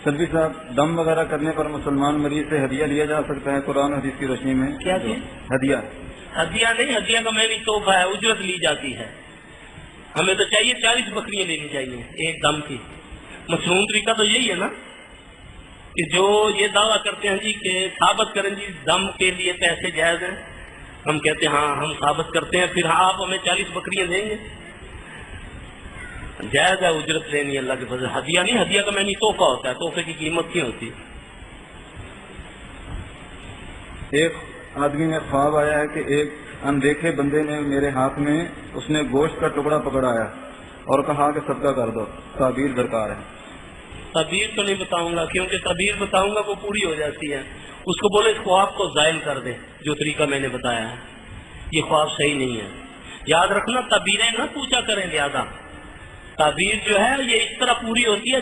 सदवी साहब, दम वगैरह करने पर मुसलमान मरीज से हदिया लिया जा सकता है कुरान हदीस की रोशनी में? क्या चीज? हदिया। हदिया नहीं, हदिया का मैंने तोहफा है, उजरत ली जाती है। हमें तो चाहिए 40 बकरियां लेनी चाहिए एक दम की। मशरूम तरीका तो यही है ना कि जो ये दावा करते हैं जी कि साबित करें जी दम के लिए पैसे जायज हैं, हम कहते हैं हाँ हम साबित करते हैं, फिर हाँ आप हमें 40 बकरियां देंगे। जायज है उजरत लेनी अल्लाह के फजल। हदिया नहीं, हदिया का मैंने तोहफा होता है, तोहफे की कीमत क्यों होती है? एक आदमी में ख्वाब आया है कि एक अनदेखे बंदे ने मेरे हाथ में उसने गोश्त का टुकड़ा पकड़ाया और कहा कि सदका कर दो, ताबीर दरकार है। तबीर तो नहीं बताऊंगा, क्योंकि तबीर बताऊंगा वो पूरी हो जाती है। उसको बोले इस ख्वाब को जायल कर दे, जो तरीका मैंने बताया है, ये ख्वाब सही नहीं है। याद रखना तबीरें ना पूछा करें, ज्यादा तबीर जो है ये इस तरह पूरी होती है